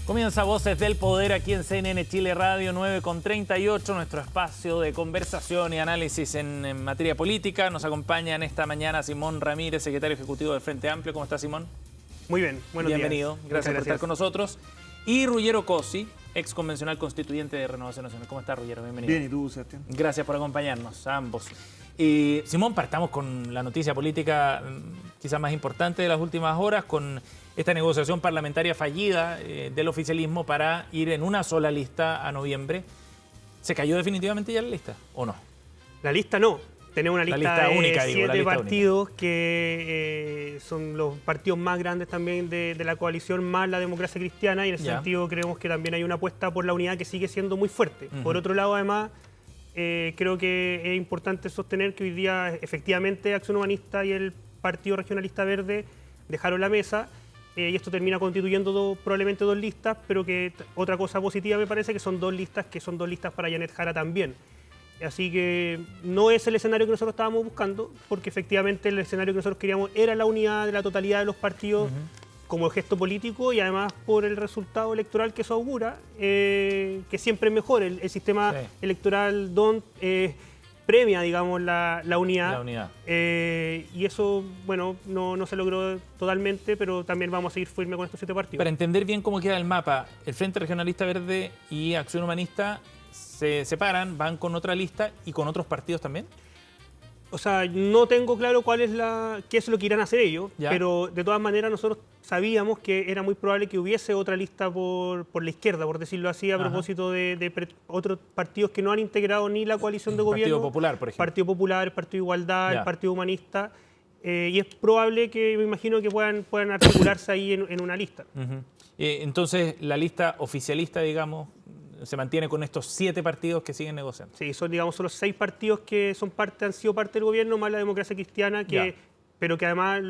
Comienza Voces del Poder aquí en CNN Chile Radio 9:38, nuestro espacio de conversación y análisis en materia política. Nos acompaña en esta mañana Simón Ramírez, secretario ejecutivo del Frente Amplio. ¿Cómo está, Simón? Muy bien, buenos días. Bienvenido, gracias por estar con nosotros. Y Ruggero Cosi, ex convencional constituyente de Renovación Nacional. ¿Cómo está, Ruggero? Bienvenido. Bien, ¿y tú, Sebastián? Gracias por acompañarnos, a ambos. Simón, partamos con la noticia política quizás más importante de las últimas horas, con esta negociación parlamentaria fallida del oficialismo para ir en una sola lista a noviembre. ¿Se cayó definitivamente ya la lista o no? La lista no. Tenemos una lista de única, 7 partidos que son los partidos más grandes también de la coalición, más la democracia cristiana, y en ese sentido creemos que también hay una apuesta por la unidad que sigue siendo muy fuerte. Por otro lado, además, creo que es importante sostener que hoy día efectivamente Acción Humanista y el Partido Regionalista Verde dejaron la mesa, y esto termina constituyendo probablemente dos listas, pero que otra cosa positiva me parece que son dos listas para Janet Jara también. Así que no es el escenario que nosotros estábamos buscando, porque efectivamente el escenario que nosotros queríamos era la unidad de la totalidad de los partidos como gesto político, y además por el resultado electoral que eso augura, que siempre es mejor. El sistema electoral premia, digamos, la unidad. La unidad. Y eso, bueno, no se logró totalmente, pero también vamos a seguir firme con estos 7 partidos. Para entender bien cómo queda el mapa, el Frente Regionalista Verde y Acción Humanista se separan, van con otra lista y con otros partidos también. O sea, no tengo claro qué es lo que irán a hacer ellos, pero de todas maneras nosotros sabíamos que era muy probable que hubiese otra lista por la izquierda, por decirlo así, a propósito de otros partidos que no han integrado ni la coalición de gobierno. Partido Popular, por ejemplo. Partido Popular, Partido Igualdad, el Partido Humanista, y es probable que, me imagino, que puedan articularse ahí en una lista. Entonces, la lista oficialista, digamos, se mantiene con estos 7 partidos que siguen negociando. Sí, son, digamos, solo 6 partidos que han sido parte del gobierno, más la democracia cristiana, pero que además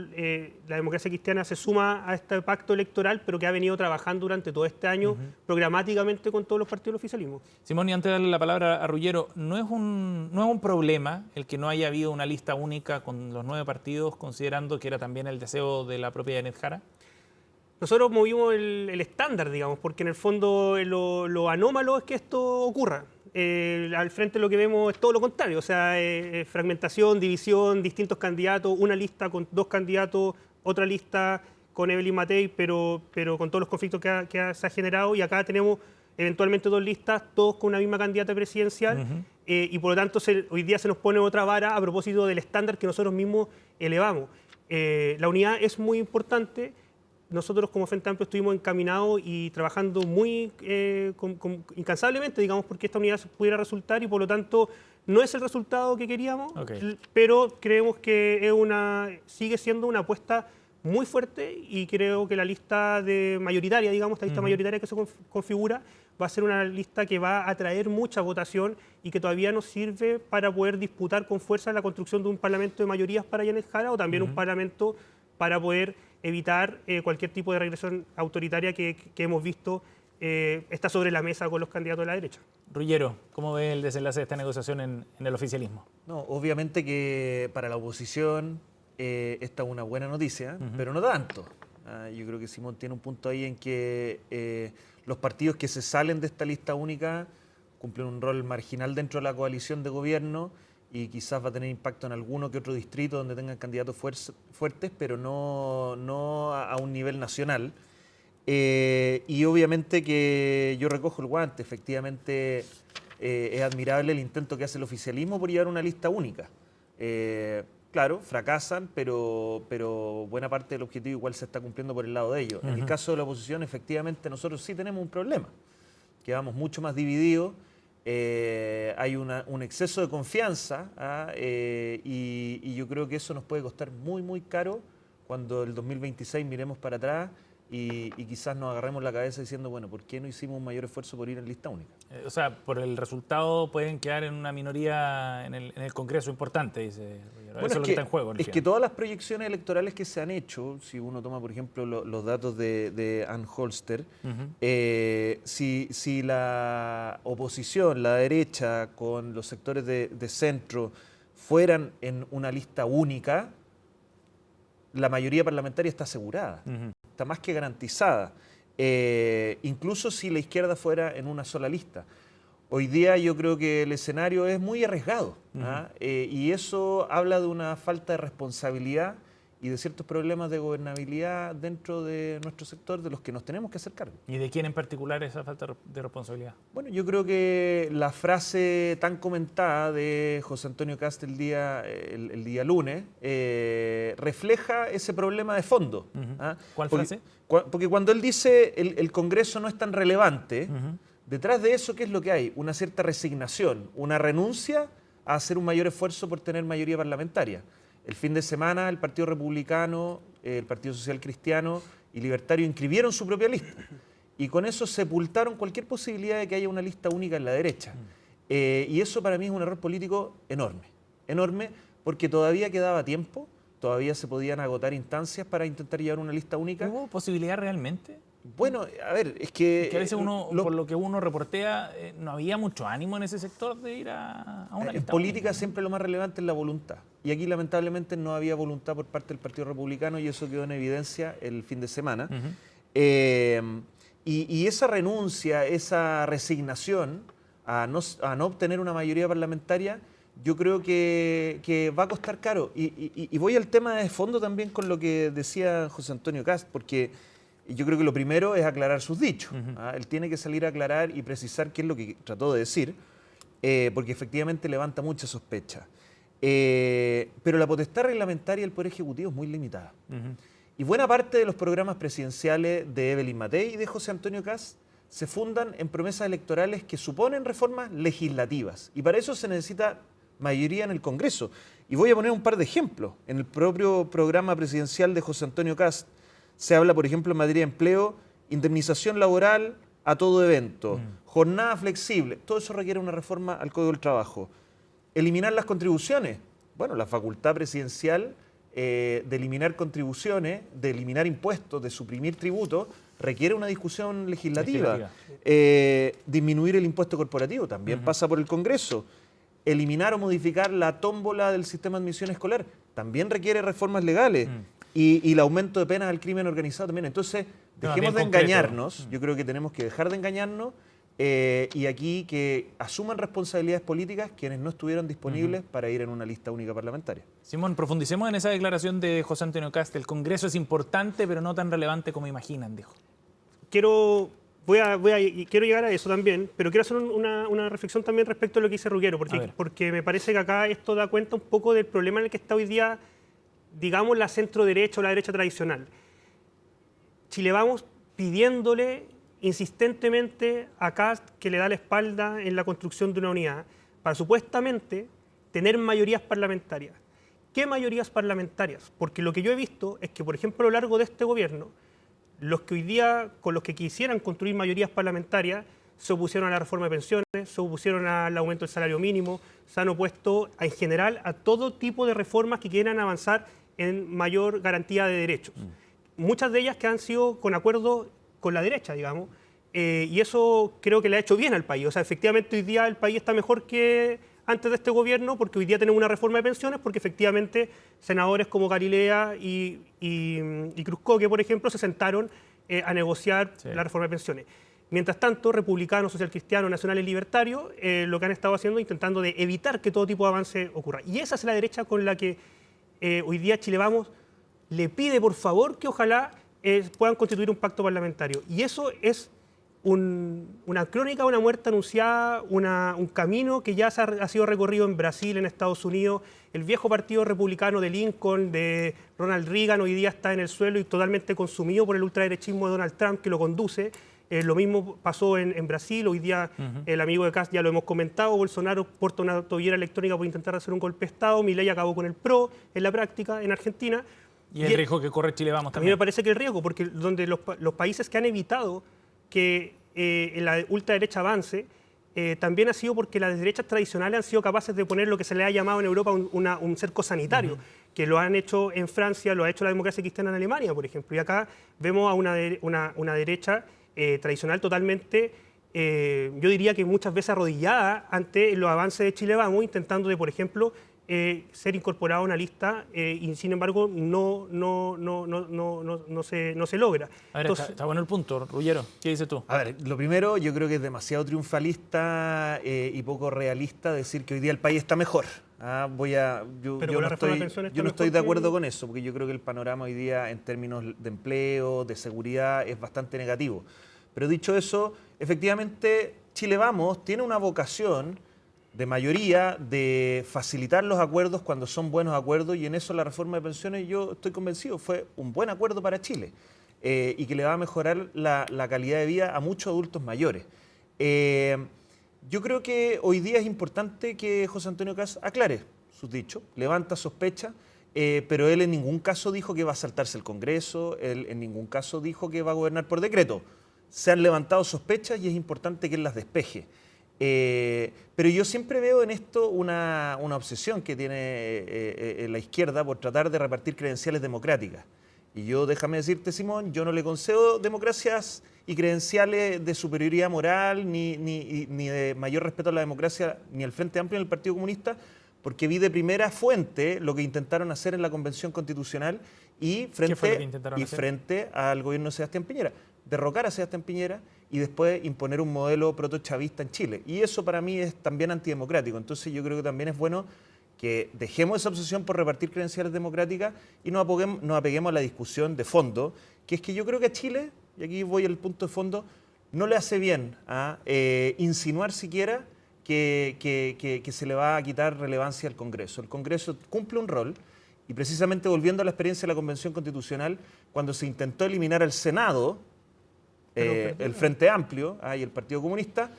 la democracia cristiana se suma a este pacto electoral, pero que ha venido trabajando durante todo este año programáticamente con todos los partidos del oficialismo. Simón, y antes de darle la palabra a Ruggero, ¿no es un problema el que no haya habido una lista única con los 9 partidos, considerando que era también el deseo de la propia Janet Jara? Nosotros movimos el estándar, digamos, porque en el fondo lo anómalo es que esto ocurra. Al frente lo que vemos es todo lo contrario, o sea, fragmentación, división, distintos candidatos, una lista con 2 candidatos, otra lista con Evelyn Matei, pero con todos los conflictos que se ha generado, y acá tenemos eventualmente 2 listas, todos con una misma candidata presidencial, y por lo tanto hoy día se nos pone otra vara a propósito del estándar que nosotros mismos elevamos. La unidad es muy importante. Nosotros como Frente Amplio estuvimos encaminados y trabajando muy incansablemente, digamos, porque esta unidad pudiera resultar, y por lo tanto no es el resultado que queríamos, pero creemos que sigue siendo una apuesta muy fuerte, y creo que la lista mayoritaria, digamos, esta lista mayoritaria que se configura, va a ser una lista que va a atraer mucha votación y que todavía nos sirve para poder disputar con fuerza la construcción de un parlamento de mayorías para Janet Jara, o también un parlamento para poder evitar cualquier tipo de regresión autoritaria que hemos visto está sobre la mesa con los candidatos de la derecha. Ruggero, ¿cómo ve el desenlace de esta negociación en el oficialismo? No, obviamente que para la oposición esta es una buena noticia, pero no tanto. Yo creo que Simón tiene un punto ahí en que los partidos que se salen de esta lista única cumplen un rol marginal dentro de la coalición de gobierno, y quizás va a tener impacto en alguno que otro distrito donde tengan candidatos fuertes, pero no a un nivel nacional. Y obviamente que yo recojo el guante. Efectivamente es admirable el intento que hace el oficialismo por llevar una lista única. Claro, fracasan, pero buena parte del objetivo igual se está cumpliendo por el lado de ellos. En el caso de la oposición, efectivamente, nosotros sí tenemos un problema, que vamos mucho más divididos. Hay un exceso de confianza, y yo creo que eso nos puede costar muy, muy caro cuando el 2026 miremos para atrás y quizás nos agarremos la cabeza diciendo, bueno, ¿por qué no hicimos un mayor esfuerzo por ir en lista única? O sea, por el resultado pueden quedar en una minoría en el Congreso importante, dice. Bueno, eso es lo que está en juego. Es que todas las proyecciones electorales que se han hecho, si uno toma, por ejemplo, los datos de Ann Holster, si la oposición, la derecha, con los sectores de centro, fueran en una lista única, la mayoría parlamentaria está asegurada, está más que garantizada. incluso si la izquierda fuera en una sola lista. Hoy día yo creo que el escenario es muy arriesgado, ¿ah? Y eso habla de una falta de responsabilidad y de ciertos problemas de gobernabilidad dentro de nuestro sector de los que nos tenemos que hacer cargo. ¿Y de quién en particular esa falta de responsabilidad? Bueno, yo creo que la frase tan comentada de José Antonio Kast el día lunes refleja ese problema de fondo. ¿Ah? ¿Cuál frase? Porque cuando él dice el Congreso no es tan relevante, detrás de eso, ¿qué es lo que hay? Una cierta resignación, una renuncia a hacer un mayor esfuerzo por tener mayoría parlamentaria. El fin de semana el Partido Republicano, el Partido Social Cristiano y Libertario inscribieron su propia lista y con eso sepultaron cualquier posibilidad de que haya una lista única en la derecha. Y eso para mí es un error político enorme porque todavía quedaba tiempo, todavía se podían agotar instancias para intentar llevar una lista única. ¿Hubo posibilidad realmente? Bueno, a ver, es que... a veces por lo que uno reportea, no había mucho ánimo en ese sector de ir a una lista. En política siempre lo más relevante es la voluntad. Y aquí lamentablemente no había voluntad por parte del Partido Republicano y eso quedó en evidencia el fin de semana. Y esa renuncia, esa resignación a no obtener una mayoría parlamentaria, yo creo que va a costar caro. Y voy al tema de fondo también con lo que decía José Antonio Kast, porque yo creo que lo primero es aclarar sus dichos. Él tiene que salir a aclarar y precisar qué es lo que trató de decir, porque efectivamente levanta mucha sospecha. Pero la potestad reglamentaria del Poder Ejecutivo es muy limitada. Y buena parte de los programas presidenciales de Evelyn Matei y de José Antonio Kast se fundan en promesas electorales que suponen reformas legislativas. Y para eso se necesita mayoría en el Congreso. Y voy a poner un par de ejemplos. En el propio programa presidencial de José Antonio Kast se habla, por ejemplo, en materia de empleo, indemnización laboral a todo evento, jornada flexible. Todo eso requiere una reforma al Código del Trabajo. Eliminar las contribuciones. Bueno, la facultad presidencial de eliminar contribuciones, de eliminar impuestos, de suprimir tributos, requiere una discusión legislativa. Disminuir el impuesto corporativo también pasa por el Congreso. Eliminar o modificar la tómbola del sistema de admisión escolar también requiere reformas legales. Y el aumento de penas al crimen organizado también. Entonces, dejemos de engañarnos. Yo creo que tenemos que dejar de engañarnos y aquí que asuman responsabilidades políticas quienes no estuvieron disponibles para ir en una lista única parlamentaria. Simón, profundicemos en esa declaración de José Antonio Kast. El Congreso es importante, pero no tan relevante como imaginan, dijo. Quiero llegar a eso también, pero quiero hacer una reflexión también respecto a lo que dice Ruggero, porque me parece que acá esto da cuenta un poco del problema en el que está hoy día, digamos, la centro-derecha o la derecha tradicional. Chile Vamos pidiéndole insistentemente a Kast que le da la espalda en la construcción de una unidad para supuestamente tener mayorías parlamentarias. ¿Qué mayorías parlamentarias? Porque lo que yo he visto es que, por ejemplo, a lo largo de este gobierno, los que hoy día, con los que quisieran construir mayorías parlamentarias, se opusieron a la reforma de pensiones, se opusieron al aumento del salario mínimo, se han opuesto en general a todo tipo de reformas que quieran avanzar en mayor garantía de derechos. Muchas de ellas que han sido con acuerdo con la derecha, digamos, y eso creo que le ha hecho bien al país. O sea, efectivamente hoy día el país está mejor que antes de este gobierno porque hoy día tenemos una reforma de pensiones porque efectivamente senadores como Galilea y Cruzcoque, por ejemplo, se sentaron a negociar la reforma de pensiones. Mientras tanto, republicanos, socialcristianos, nacionales libertarios, lo que han estado haciendo es intentando de evitar que todo tipo de avance ocurra. Y esa es la derecha con la que hoy día Chile Vamos le pide, por favor, que ojalá puedan constituir un pacto parlamentario. Y eso es una crónica, una muerte anunciada, un camino que ya ha sido recorrido en Brasil, en Estados Unidos. El viejo partido republicano de Lincoln, de Ronald Reagan, hoy día está en el suelo y totalmente consumido por el ultraderechismo de Donald Trump, que lo conduce. Lo mismo pasó en Brasil. Hoy día el amigo de Kast ya lo hemos comentado. Bolsonaro porta una tobillera electrónica por intentar hacer un golpe de Estado. Milei acabó con el PRO en la práctica en Argentina. Y el riesgo que corre Chile Vamos también. A mí me parece que el riesgo, porque donde los países que han evitado que la ultraderecha avance, también ha sido porque las derechas tradicionales han sido capaces de poner lo que se le ha llamado en Europa un cerco sanitario, que lo han hecho en Francia, lo ha hecho la democracia cristiana en Alemania, por ejemplo. Y acá vemos a una derecha tradicional totalmente, yo diría que muchas veces arrodillada ante los avances de Chile Vamos, intentando de, por ejemplo, ser incorporado a una lista y sin embargo no se logra. A ver, Entonces, está bueno el punto, Ruggiero. ¿Qué dices tú? A ver, lo primero, yo creo que es demasiado triunfalista y poco realista decir que hoy día el país está mejor. Yo no estoy de acuerdo con eso, porque yo creo que el panorama hoy día en términos de empleo, de seguridad, es bastante negativo. Pero dicho eso, efectivamente, Chile Vamos tiene una vocación de mayoría de facilitar los acuerdos cuando son buenos acuerdos, y en eso la reforma de pensiones, yo estoy convencido, fue un buen acuerdo para Chile y que le va a mejorar la calidad de vida a muchos adultos mayores. Yo creo que hoy día es importante que José Antonio Kast aclare sus dichos, levanta sospechas, pero él en ningún caso dijo que va a saltarse el Congreso, él en ningún caso dijo que va a gobernar por decreto. Se han levantado sospechas y es importante que él las despeje. Pero yo siempre veo en esto una obsesión que tiene la izquierda por tratar de repartir credenciales democráticas. Y yo, déjame decirte, Simón, yo no le concedo democracias y credenciales de superioridad moral ni de mayor respeto a la democracia, ni al Frente Amplio ni al Partido Comunista, porque vi de primera fuente lo que intentaron hacer en la Convención Constitucional y frente al gobierno de Sebastián Piñera. Derrocar a Sebastián Piñera y después imponer un modelo protochavista en Chile. Y eso para mí es también antidemocrático. Entonces yo creo que también es bueno que dejemos esa obsesión por repartir credenciales democráticas y nos apeguemos a la discusión de fondo, que es que yo creo que a Chile, y aquí voy al punto de fondo, no le hace bien insinuar siquiera que se le va a quitar relevancia al Congreso. El Congreso cumple un rol y precisamente volviendo a la experiencia de la Convención Constitucional, cuando se intentó eliminar al Senado, el Frente Amplio y el Partido Comunista,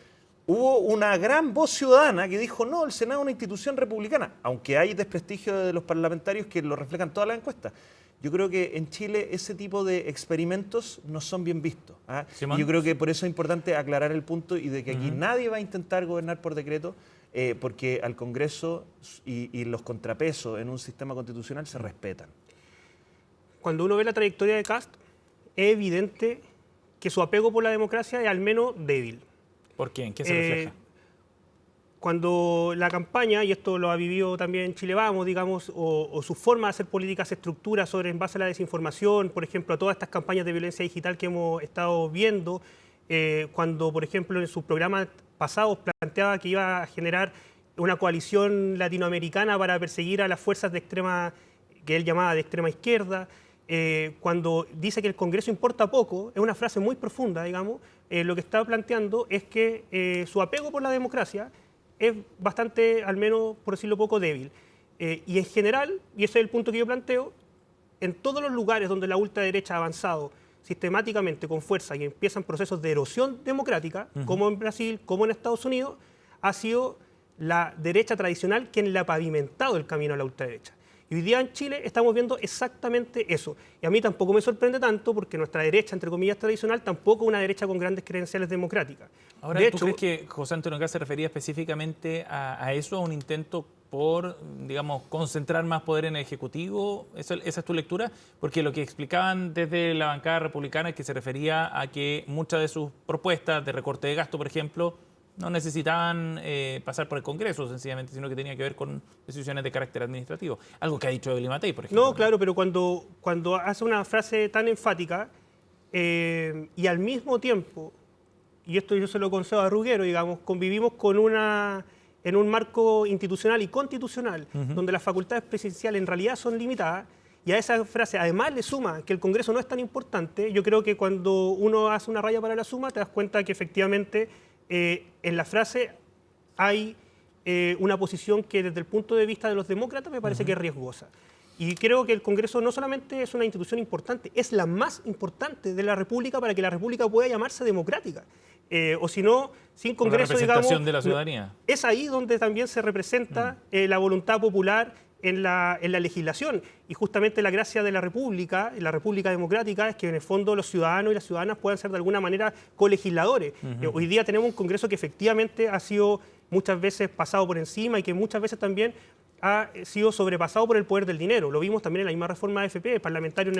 hubo una gran voz ciudadana que dijo, no, el Senado es una institución republicana, aunque hay desprestigio de los parlamentarios que lo reflejan todas las encuestas. Yo creo que en Chile ese tipo de experimentos no son bien vistos. Y yo creo que por eso es importante aclarar el punto y de que aquí nadie va a intentar gobernar por decreto, porque al Congreso y los contrapesos en un sistema constitucional se respetan. Cuando uno ve la trayectoria de Kast, es evidente que su apego por la democracia es al menos débil. ¿Por qué? ¿En qué se refleja? Cuando la campaña, y esto lo ha vivido también Chile Vamos, digamos, o su forma de hacer políticas se estructura en base a la desinformación, por ejemplo, a todas estas campañas de violencia digital que hemos estado viendo, cuando, por ejemplo, en sus programas pasados planteaba que iba a generar una coalición latinoamericana para perseguir a las fuerzas de extrema, que él llamaba de extrema izquierda, cuando dice que el Congreso importa poco, es una frase muy profunda, digamos, lo que está planteando es que su apego por la democracia es bastante, al menos por decirlo poco, débil. Y en general, y ese es el punto que yo planteo, en todos los lugares donde la ultraderecha ha avanzado sistemáticamente con fuerza y empiezan procesos de erosión democrática, como en Brasil, como en Estados Unidos, ha sido la derecha tradicional quien le ha pavimentado el camino a la ultraderecha. Y hoy día en Chile estamos viendo exactamente eso. Y a mí tampoco me sorprende tanto porque nuestra derecha, entre comillas, tradicional, tampoco es una derecha con grandes credenciales democráticas. Ahora, ¿tú crees que José Antonio Kast se refería específicamente a eso, a un intento por, digamos, concentrar más poder en el Ejecutivo? ¿Esa es tu lectura? Porque lo que explicaban desde la bancada republicana es que se refería a que muchas de sus propuestas de recorte de gasto, por ejemplo, no necesitaban pasar por el Congreso, sencillamente, sino que tenía que ver con decisiones de carácter administrativo. Algo que ha dicho Evelyn Matei, por ejemplo. No, claro, pero cuando hace una frase tan enfática y al mismo tiempo, y esto yo se lo concedo a Ruggiero, digamos, convivimos en un marco institucional y constitucional, donde las facultades presidenciales en realidad son limitadas, y a esa frase además le suma que el Congreso no es tan importante, yo creo que cuando uno hace una raya para la suma, te das cuenta que efectivamente en la frase hay una posición que desde el punto de vista de los demócratas me parece que es riesgosa. Y creo que el Congreso no solamente es una institución importante, es la más importante de la República para que la República pueda llamarse democrática. O si no, sin Congreso, la representación digamos, de la ciudadanía. Es ahí donde también se representa la voluntad popular en la legislación. Y justamente la gracia de la República democrática, es que en el fondo los ciudadanos y las ciudadanas puedan ser de alguna manera colegisladores. Hoy día tenemos un Congreso que efectivamente ha sido muchas veces pasado por encima y que muchas veces también ha sido sobrepasado por el poder del dinero. Lo vimos también en la misma reforma de AFP, parlamentarios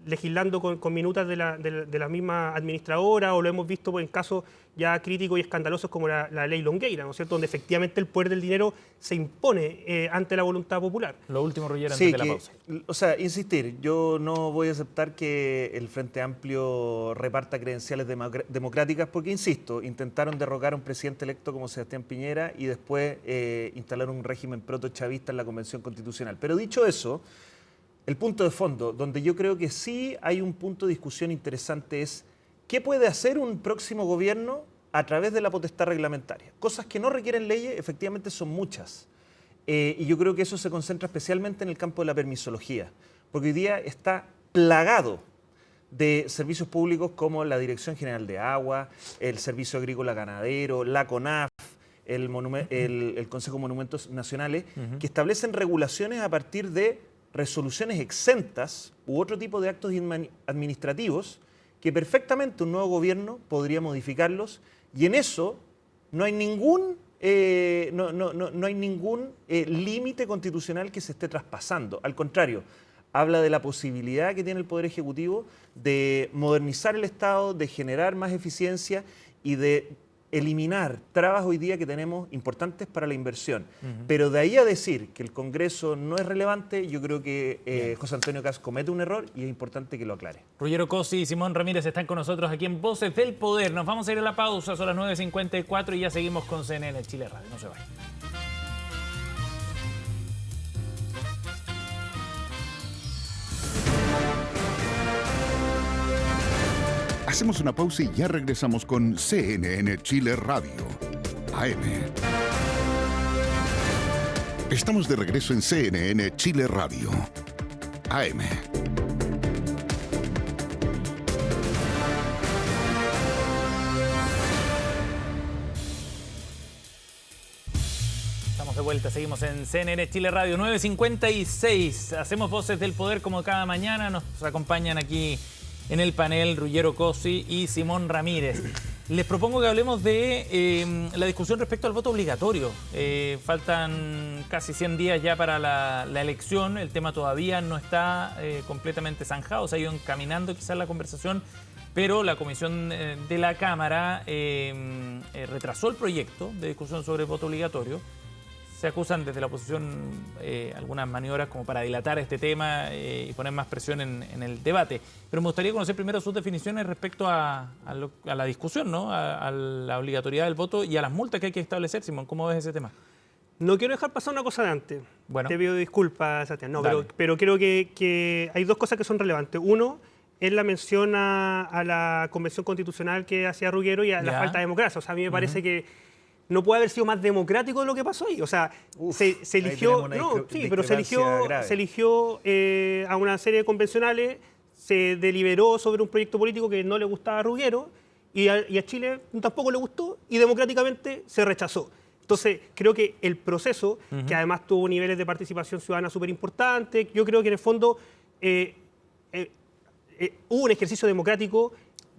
legislando con minutas de la misma administradora, o lo hemos visto en casos ya críticos y escandalosos como la ley Longueira, ¿no es cierto?, donde efectivamente el poder del dinero se impone ante la voluntad popular. Lo último, Ruggiero, antes de la pausa. O sea, insistir, yo no voy a aceptar que el Frente Amplio reparta credenciales democráticas porque, insisto, intentaron derrocar a un presidente electo como Sebastián Piñera y después instalar un régimen protochavista en la Convención Constitucional. Pero dicho eso, el punto de fondo, donde yo creo que sí hay un punto de discusión interesante es ¿qué puede hacer un próximo gobierno a través de la potestad reglamentaria? Cosas que no requieren leyes, efectivamente son muchas. Y yo creo que eso se concentra especialmente en el campo de la permisología, porque hoy día está plagado de servicios públicos como la Dirección General de Agua, el Servicio Agrícola Ganadero, la CONAF, el Consejo de Monumentos Nacionales, que establecen regulaciones a partir de resoluciones exentas u otro tipo de actos administrativos que perfectamente un nuevo gobierno podría modificarlos, y en eso no hay ningún límite constitucional que se esté traspasando. Al contrario, habla de la posibilidad que tiene el Poder Ejecutivo de modernizar el Estado, de generar más eficiencia y de eliminar trabas hoy día que tenemos importantes para la inversión. Pero de ahí a decir que el Congreso no es relevante, yo creo que José Antonio Kast comete un error y es importante que lo aclare. Ruggiero Cosi y Simón Ramírez están con nosotros aquí en Voces del Poder. Nos vamos a ir a la pausa, son las 9:54 y ya seguimos con CNN Chile Radio. No se vayan. Hacemos una pausa y ya regresamos con CNN Chile Radio, AM. Estamos de regreso en CNN Chile Radio, AM. Estamos de vuelta, seguimos en CNN Chile Radio, 9:56. Hacemos Voces del Poder como cada mañana. Nos acompañan aquí en el panel Ruggiero Cosi y Simón Ramírez. Les propongo que hablemos de la discusión respecto al voto obligatorio. Faltan casi 100 días ya para la elección. El tema todavía no está completamente zanjado. Se ha ido encaminando quizás la conversación, pero la comisión de la Cámara retrasó el proyecto de discusión sobre el voto obligatorio. Se acusan desde la oposición algunas maniobras como para dilatar este tema y poner más presión en el debate. Pero me gustaría conocer primero sus definiciones respecto a la discusión, ¿no? A la obligatoriedad del voto y a las multas que hay que establecer. Simón, ¿cómo ves ese tema? No quiero dejar pasar una cosa de antes. Bueno. Te pido disculpas, Sebastián. No, pero creo que hay dos cosas que son relevantes. Uno es la mención a la Convención Constitucional que hacía Ruggiero y a la falta de democracia. O sea, a mí me parece que no puede haber sido más democrático de lo que pasó ahí. O sea, se eligió, se eligió a una serie de convencionales, se deliberó sobre un proyecto político que no le gustaba a Ruggiero y a Chile tampoco le gustó y democráticamente se rechazó. Entonces, creo que el proceso, que además tuvo niveles de participación ciudadana súper importantes, yo creo que en el fondo hubo un ejercicio democrático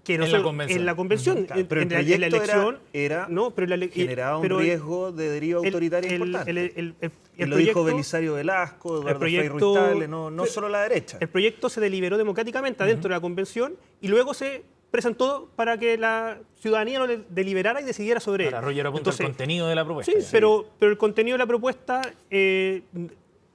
que no en la convención. Claro, pero el proyecto la elección generaba un riesgo de deriva autoritaria importante. Lo dijo Belisario Velasco, Eduardo Frei Ruiz Tagle, no solo la derecha. El proyecto se deliberó democráticamente adentro de la convención y luego se presentó para que la ciudadanía lo deliberara y decidiera sobre él. Ruggiero apunta al contenido de la propuesta. Sí, pero el contenido de la propuesta,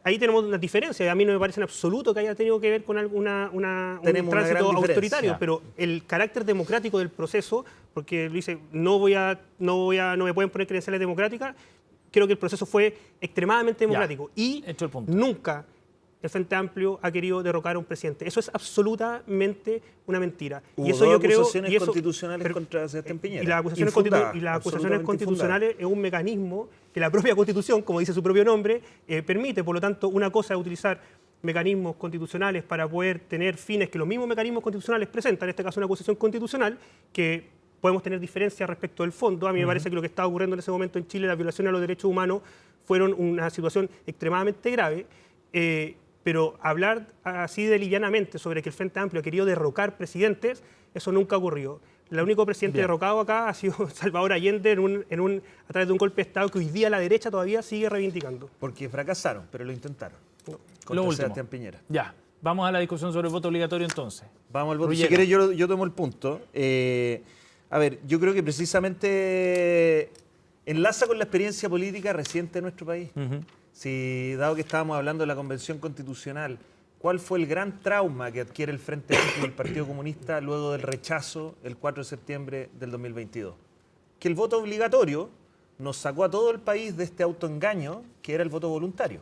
ahí tenemos una diferencia. A mí no me parece en absoluto que haya tenido que ver con un tránsito autoritario, pero el carácter democrático del proceso, porque dice, no me pueden poner credenciales democráticas, creo que el proceso fue extremadamente democrático. Y hecho el punto. Nunca el Frente Amplio ha querido derrocar a un presidente. Eso es absolutamente una mentira. Y eso yo creo acusaciones constitucionales contra Sebastián Piñera. Y las acusaciones constitucionales es un mecanismo que la propia Constitución, como dice su propio nombre, permite. Por lo tanto, una cosa es utilizar mecanismos constitucionales para poder tener fines que los mismos mecanismos constitucionales presentan, en este caso una acusación constitucional, que podemos tener diferencias respecto del fondo. A mí me parece que lo que estaba ocurriendo en ese momento en Chile, las violaciones a los derechos humanos, fueron una situación extremadamente grave. Pero hablar así de livianamente sobre que el Frente Amplio ha querido derrocar presidentes, eso nunca ocurrió. El único presidente derrocado acá ha sido Salvador Allende a través de un golpe de Estado que hoy día la derecha todavía sigue reivindicando. Porque fracasaron, pero lo intentaron. Lo último. Sebastián Piñera. Ya. Vamos a la discusión sobre el voto obligatorio entonces. Vamos al voto. Ruggiero. Si quieres, yo tomo el punto. A ver, yo creo que precisamente enlaza con la experiencia política reciente de nuestro país. Si, dado que estábamos hablando de la Convención Constitucional, ¿cuál fue el gran trauma que adquiere el Frente Amplio y el Partido Comunista luego del rechazo el 4 de septiembre del 2022? Que el voto obligatorio nos sacó a todo el país de este autoengaño que era el voto voluntario.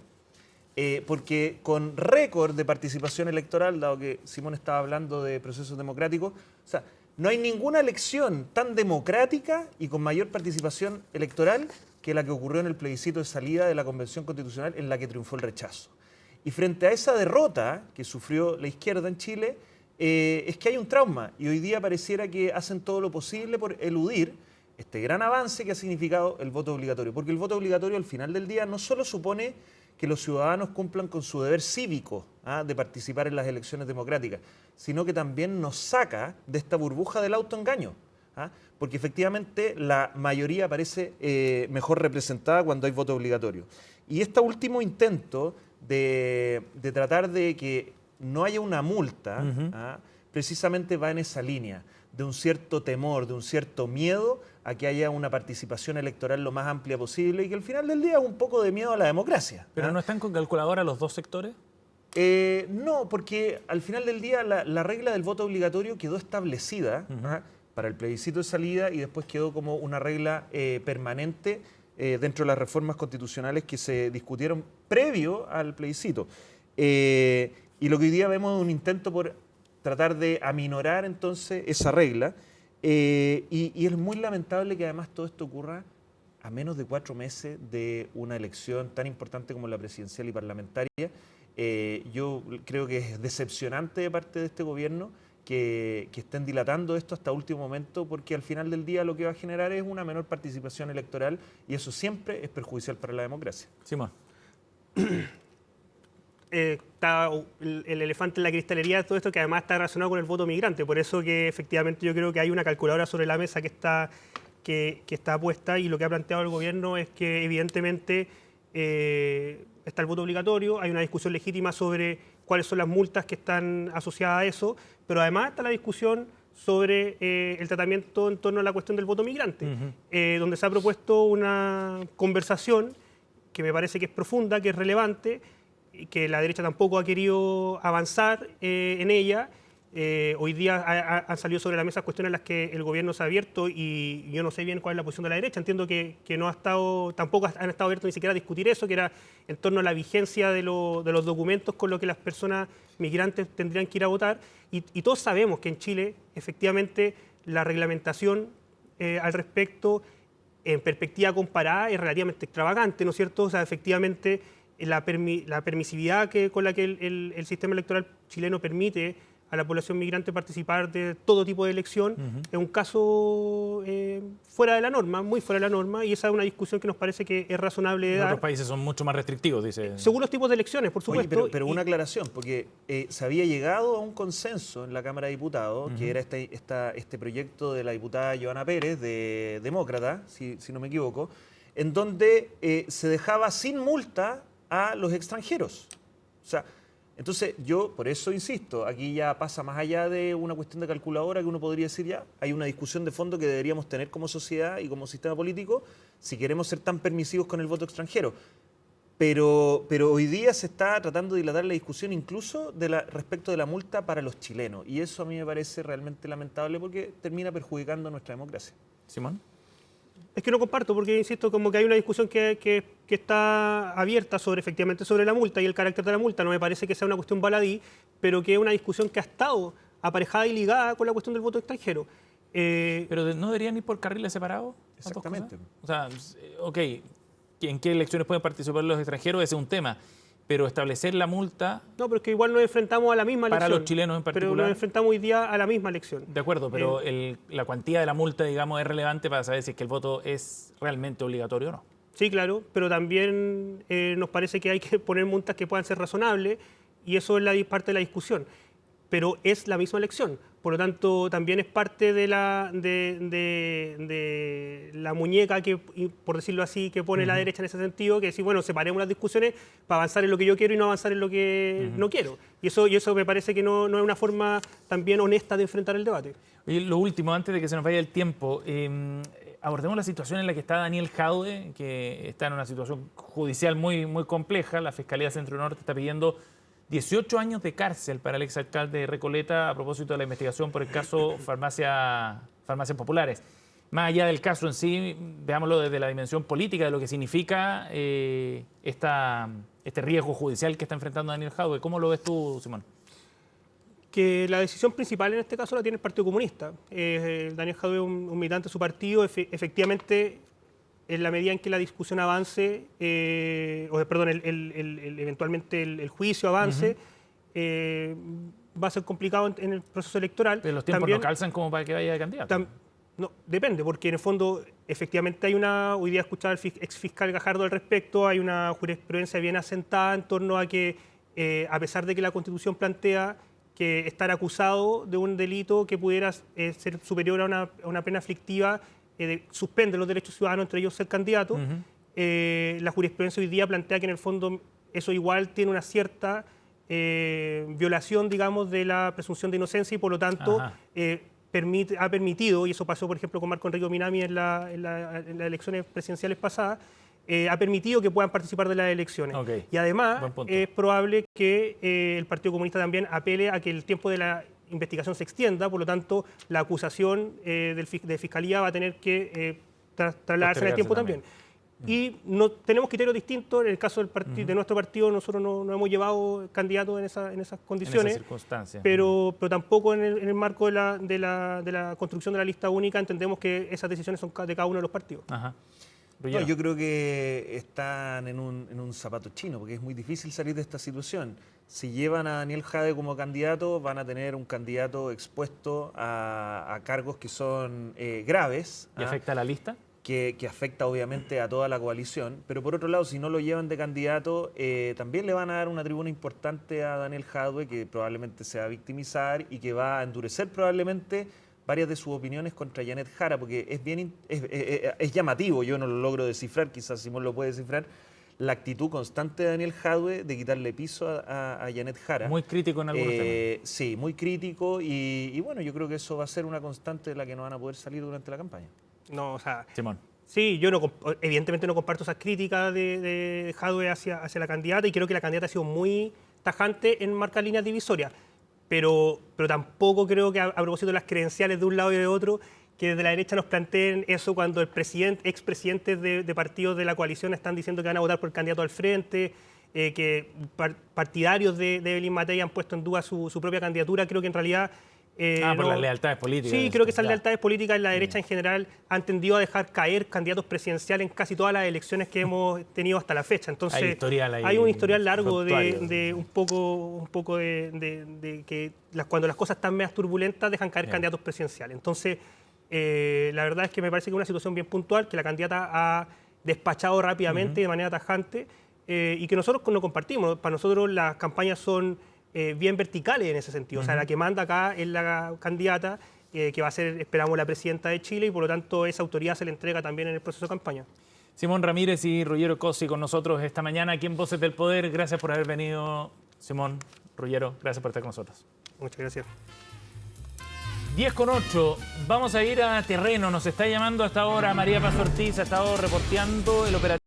Porque con récord de participación electoral, dado que Simón estaba hablando de procesos democráticos, o sea, no hay ninguna elección tan democrática y con mayor participación electoral que la que ocurrió en el plebiscito de salida de la Convención Constitucional en la que triunfó el rechazo. Y frente a esa derrota que sufrió la izquierda en Chile, es que hay un trauma y hoy día pareciera que hacen todo lo posible por eludir este gran avance que ha significado el voto obligatorio. Porque el voto obligatorio al final del día no solo supone que los ciudadanos cumplan con su deber cívico de participar en las elecciones democráticas, sino que también nos saca de esta burbuja del autoengaño. Porque efectivamente la mayoría parece mejor representada cuando hay voto obligatorio. Y este último intento de tratar de que no haya una multa, precisamente va en esa línea, de un cierto temor, de un cierto miedo a que haya una participación electoral lo más amplia posible y que al final del día es un poco de miedo a la democracia. ¿Pero no están con calculadora los dos sectores? No, porque al final del día la regla del voto obligatorio quedó establecida para el plebiscito de salida y después quedó como una regla permanente dentro de las reformas constitucionales que se discutieron previo al plebiscito. Y lo que hoy día vemos es un intento por tratar de aminorar entonces esa regla. Y es muy lamentable que además todo esto ocurra a menos de 4 meses de una elección tan importante como la presidencial y parlamentaria. Yo creo que es decepcionante de parte de este gobierno que estén dilatando esto hasta último momento, porque al final del día lo que va a generar es una menor participación electoral y eso siempre es perjudicial para la democracia. Simón. Está el elefante en la cristalería de todo esto, que además está relacionado con el voto migrante. Por eso que efectivamente yo creo que hay una calculadora sobre la mesa que está puesta, y lo que ha planteado el gobierno es que evidentemente está el voto obligatorio, hay una discusión legítima sobre cuáles son las multas que están asociadas a eso, pero además está la discusión sobre el tratamiento en torno a la cuestión del voto migrante, donde se ha propuesto una conversación que me parece que es profunda, que es relevante, que la derecha tampoco ha querido avanzar en ella. Hoy día han salido sobre la mesa cuestiones en las que el gobierno se ha abierto y yo no sé bien cuál es la posición de la derecha. Entiendo que no ha estado, tampoco han estado abiertos ni siquiera a discutir eso, que era en torno a la vigencia de los documentos con los que las personas migrantes tendrían que ir a votar. Y todos sabemos que en Chile, efectivamente, la reglamentación al respecto, en perspectiva comparada, es relativamente extravagante, ¿no es cierto? O sea, efectivamente, la permisividad con la que el sistema electoral chileno permite a la población migrante participar de todo tipo de elección es un caso fuera de la norma, muy fuera de la norma, y esa es una discusión que nos parece que es razonable de dar. Otros países son mucho más restrictivos, dice. Según los tipos de elecciones, por supuesto. Oye, pero una aclaración, porque se había llegado a un consenso en la Cámara de Diputados, que era este proyecto de la diputada Joana Pérez, de Demócrata, si no me equivoco, en donde se dejaba sin multa a los extranjeros. O sea, entonces yo por eso insisto, aquí ya pasa más allá de una cuestión de calculadora que uno podría decir ya, hay una discusión de fondo que deberíamos tener como sociedad y como sistema político si queremos ser tan permisivos con el voto extranjero. Pero hoy día se está tratando de dilatar la discusión incluso respecto de la multa para los chilenos y eso a mí me parece realmente lamentable porque termina perjudicando nuestra democracia. Simón. Es que no comparto, porque insisto, como que hay una discusión que está abierta efectivamente sobre la multa y el carácter de la multa. No me parece que sea una cuestión baladí, pero que es una discusión que ha estado aparejada y ligada con la cuestión del voto extranjero. ¿Pero no deberían ir por carriles separados? Exactamente. O sea, ok, ¿en qué elecciones pueden participar los extranjeros? Ese es un tema. Pero establecer la multa... No, pero es que igual nos enfrentamos a la misma elección. Para los chilenos en particular. Pero nos enfrentamos hoy día a la misma elección. De acuerdo, pero la cuantía de la multa, digamos, es relevante para saber si es que el voto es realmente obligatorio o no. Sí, claro, pero también nos parece que hay que poner multas que puedan ser razonables y eso es parte de la discusión. pero es la misma elección. Por lo tanto, también es parte de la muñeca, que, por decirlo así, que pone la derecha en ese sentido, que decir, bueno, separemos las discusiones para avanzar en lo que yo quiero y no avanzar en lo que no quiero. Y eso me parece que no es una forma también honesta de enfrentar el debate. Oye, lo último, antes de que se nos vaya el tiempo, abordemos la situación en la que está Daniel Jadue, que está en una situación judicial muy, muy compleja. La Fiscalía Centro Norte está pidiendo 18 años de cárcel para el exalcalde de Recoleta a propósito de la investigación por el caso Farmacias Populares. Más allá del caso en sí, veámoslo desde la dimensión política de lo que significa este riesgo judicial que está enfrentando Daniel Jadue. ¿Cómo lo ves tú, Simón? Que la decisión principal en este caso la tiene el Partido Comunista. Daniel Jadue es un militante de su partido. Efectivamente, en la medida en que la discusión avance, eventualmente el juicio avance, va a ser complicado en el proceso electoral. Pero los tiempos también no calzan como para que vaya de candidato. No, depende, porque en el fondo efectivamente hoy día escuchaba al exfiscal Gajardo al respecto, hay una jurisprudencia bien asentada en torno a que, a pesar de que la Constitución plantea que estar acusado de un delito que pudiera ser superior a una pena aflictiva, suspende los derechos ciudadanos, entre ellos ser candidato. La jurisprudencia hoy día plantea que en el fondo eso igual tiene una cierta violación, digamos, de la presunción de inocencia y por lo tanto ha permitido, y eso pasó por ejemplo con Marco Enrique Minami en las elecciones presidenciales pasadas, ha permitido que puedan participar de las elecciones. Y además es probable que el Partido Comunista también apele a que el tiempo de la investigación se extienda, por lo tanto la acusación de Fiscalía va a tener que trasladarse en el tiempo también. Y no tenemos criterios distintos. En el caso de nuestro partido, nosotros no hemos llevado candidatos en esas condiciones, en esas circunstancias. Pero tampoco en el marco de la construcción de la lista única entendemos que esas decisiones son de cada uno de los partidos. No, yo creo que están en un zapato chino, porque es muy difícil salir de esta situación. Si llevan a Daniel Jadue como candidato, van a tener un candidato expuesto a cargos que son graves. ¿Y afecta a la lista? Que afecta obviamente a toda la coalición, pero por otro lado, si no lo llevan de candidato, también le van a dar una tribuna importante a Daniel Jadue, que probablemente se va a victimizar y que va a endurecer probablemente varias de sus opiniones contra Janet Jara, porque es llamativo, yo no lo logro descifrar, quizás Simón lo puede descifrar, la actitud constante de Daniel Jadue de quitarle piso a Janet Jara. Muy crítico en algunos temas. Sí, muy crítico y bueno, yo creo que eso va a ser una constante de la que no van a poder salir durante la campaña. No, o sea, Simón. Sí, yo evidentemente no comparto esas críticas de Jadue hacia la candidata y creo que la candidata ha sido muy tajante en marcar líneas divisorias, pero tampoco creo que a propósito de las credenciales de un lado y de otro, que desde la derecha nos planteen eso cuando expresidentes de partidos de la coalición están diciendo que van a votar por el candidato al frente, que partidarios de Evelyn Matei han puesto en duda su propia candidatura. Creo que en realidad... por las lealtades políticas. Sí, creo que esas lealtades políticas en la derecha en general han tendido a dejar caer candidatos presidenciales en casi todas las elecciones que hemos tenido hasta la fecha. Entonces, hay un historial largo de un poco de que cuando las cosas están medias turbulentas dejan caer candidatos presidenciales. Entonces, la verdad es que me parece que es una situación bien puntual, que la candidata ha despachado rápidamente de manera tajante y que nosotros no compartimos. Para nosotros las campañas son bien verticales en ese sentido. O sea, la que manda acá es la candidata que va a ser, esperamos, la presidenta de Chile y por lo tanto esa autoridad se le entrega también en el proceso de campaña. Simón Ramírez y Ruggiero Cosi con nosotros esta mañana aquí en Voces del Poder. Gracias por haber venido, Simón, Ruggiero. Gracias por estar con nosotros. Muchas gracias. 10:08. Vamos a ir a terreno. Nos está llamando hasta ahora María Paz Ortiz. Ha estado reporteando el operativo.